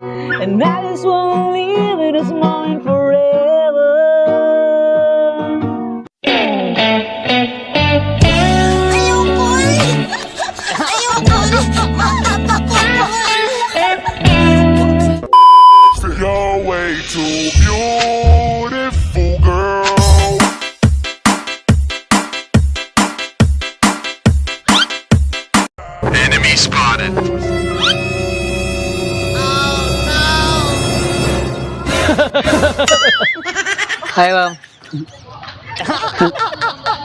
And I just wanna live in this moment forever. You're way too beautiful, girl. Enemy spotted. Hi, ma'am.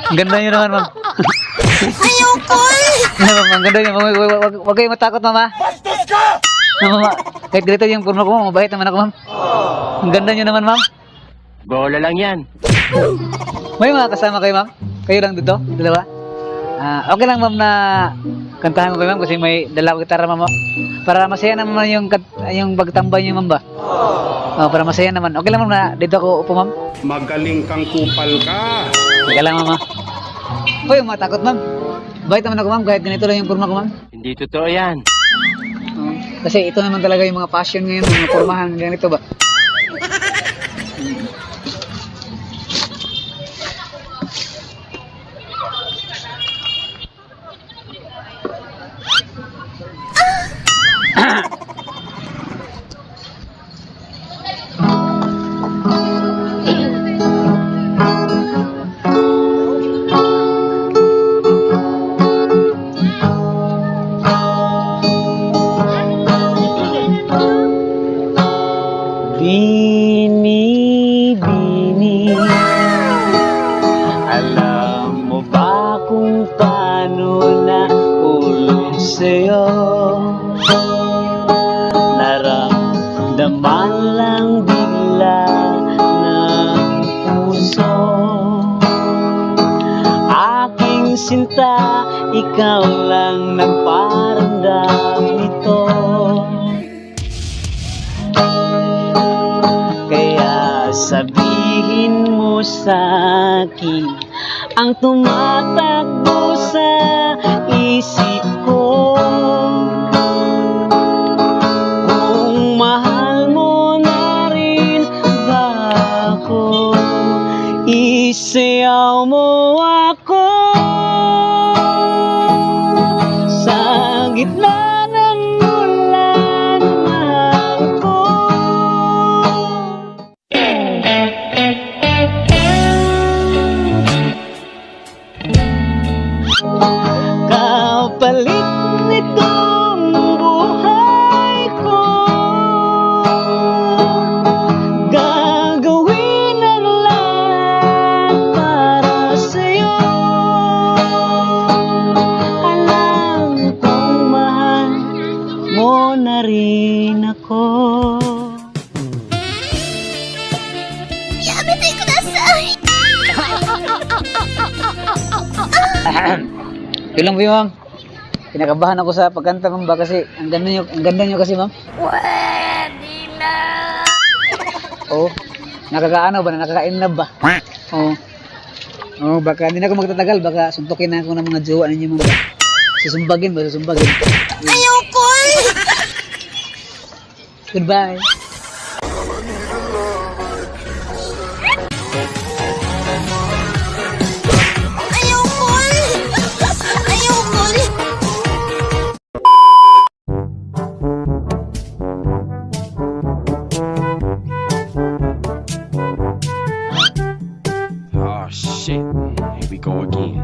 Ang ganda niyo naman, ma'am. Ayoko Ma'am, ang ganda niyo. Huwag kayong matakot, mama. Bastos ka! Mama, kahit ganito yung porno ko, mabait naman ako, ma'am. Ang ganda niyo naman, ma'am. Bola lang yan. May mga kasama kayo, ma'am? Kayo lang dito? Dalawa? Okay lang, ma'am, na kantahan ko kayo, ma'am, kasi may dala ko gitara, ma'am. Para masaya naman yung pagtambay niyo, ma'am, ba? Para masaya naman. Okay lang, ma'am, na dito ako upo, ma'am. Magaling kang kupal ka. Okay lang, ma'am. Hoy, matakot, ma'am. Bait naman ako, ma'am, kahit ganito lang yung porma ko, ma'am. Hindi totoo yan. Kasi ito naman talaga yung mga passion ngayon, mga pormahan, ganito ba? Bini, Bini, alam mo ba kung paano nahulog sa'yo? Naramdaman lang bigla ng puso. Aking sinta, ikaw lang nagparamdam nito. Kaya sabihin mo sa'kin ang tumatakbo sa isip ko. Kung mahal mo na rin ba ako, isayaw mo ako sa gitna ng ulan, mahal ko. Kapalit nitong buhay ko, gagawin ang lahat para sa'yo. Alam kong mahal mo na rin ako. Yamete kudasai. Yun lang po yun, ma'am. Kinakabahan ako sa pagkanta, ma'am, ba, kasi ang ganda nyo kasi, ma'am. Pwede na. Oo. Nakakaano ba? Nakaka-inlove ba? Oo. Oo, baka hindi na ako magtatagal. Baka suntukin na ako ng mga jowa ninyo, ma'am, ba? Susumbagin ba? Susumbagin. Ayoko Goodbye. Ayoko Ayoko Oh shit. Here we go again.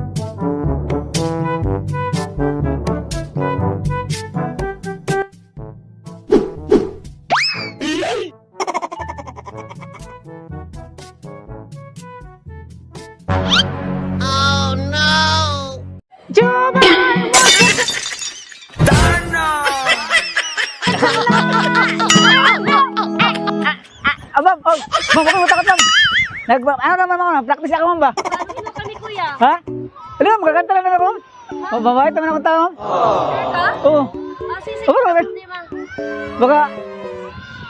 Oh no. Ma'am, oh, ma'am, ako takot, ma'am. Ano naman, ma'am? Practice ako, ma'am, ba? Ano kami kuya? Ha? Ano, magkakanta lang naman ako, ma'am. Mabait naman akong tao, ma'am. Sure ka? Oo. Sige. Oo, okay. Hindi ma. Baka,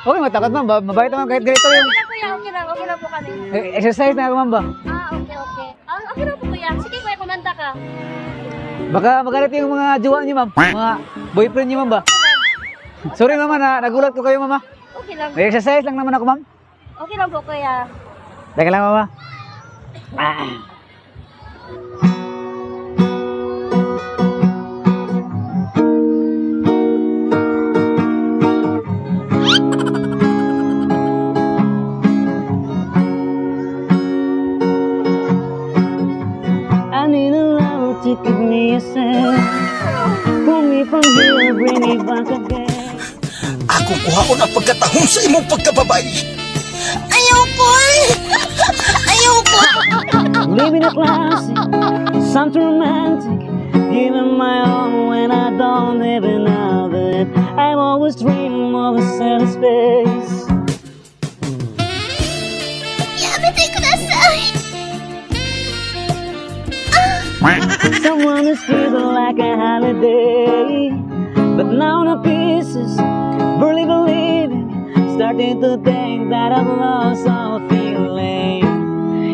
okay, matakot, ma'am. Mabait naman kahit ganito yung Okay na kuya, okay na po kami. exercise na ako, ma'am, ba? Okay. Okay na po kuya. Sige kuya, kumanta ka. Baka magalit yung mga jowa niyo, ma'am. Mga boyfriend niyo, ma'am, ba? Sorry mama, nagulat ko kayo mama. Okay lang. May exercise lang naman ako ma'am. Okay lang po, kuya. Teka lang mama. I need a love to give me a sense. Pull me from here, bring me back again. Ako kuhaon ang pagkatahong sa imong pagkababay. Ayoko eh. Ayoko. Living a classic, something romantic. Giving my all when I don't even have it. I've always dreamed of a set space. Yamete kudasai. Someone is feeling like a holiday. But now the pieces, barely believing. Starting to think that I've lost all feeling.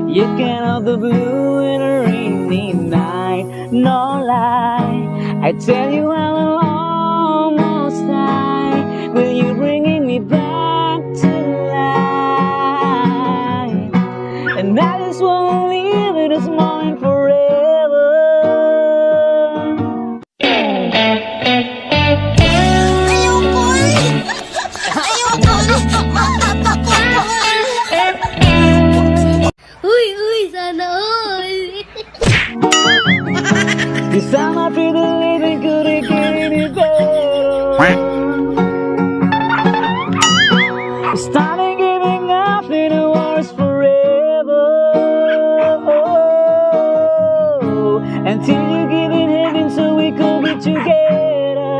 You get out the blue in a rainy night. No lie, I tell you I will almost die. Will you bringing me back to life? And I just wanna live in this moment forever. Ayoko eh. Ayoko. Uy, sana all. Cause I'm afraid the living couldn't get any better. Starting giving up in the wars forever. Until you give in heaven so we could be together.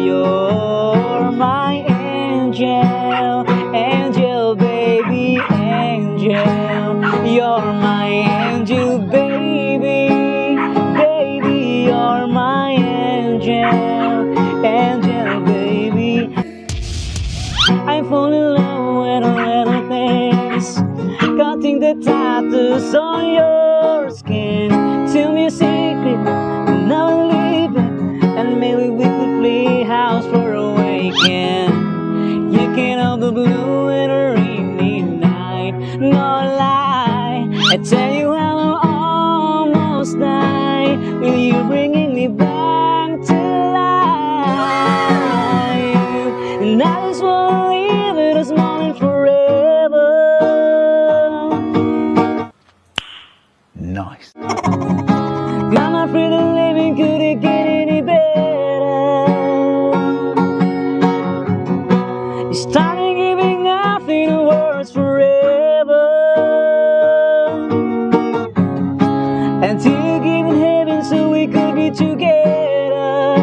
You're my angel, angel baby, angel. You're my angel baby, baby. You're my angel, angel baby. I fall in love with little things. Cutting the tattoos on your skin. Tell me a secret, and I will leave it. And maybe we could play house for a weekend. You can have the blue in a rainy night. No lie, I tell you I will almost die. Will you bringing me back to life? And I just wanna live in this moment forever. Nice. I'm afraid of living couldn't get any better. You started giving up in the words forever. Until you give in heaven so we could be together.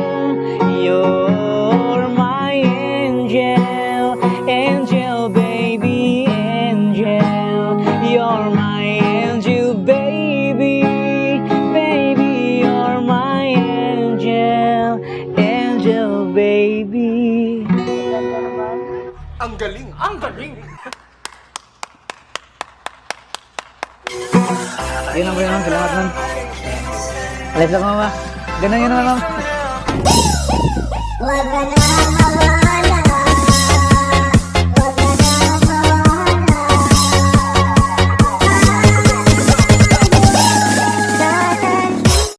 You're my angel, angel baby, angel. You're my angel baby, baby. You're my angel, angel baby. Ang galing, ang galing. Ayun lang po yun ma'am. Salamat ma'am. Alis lang mama. Ganun yun naman ma'am. Wag ka na mawala.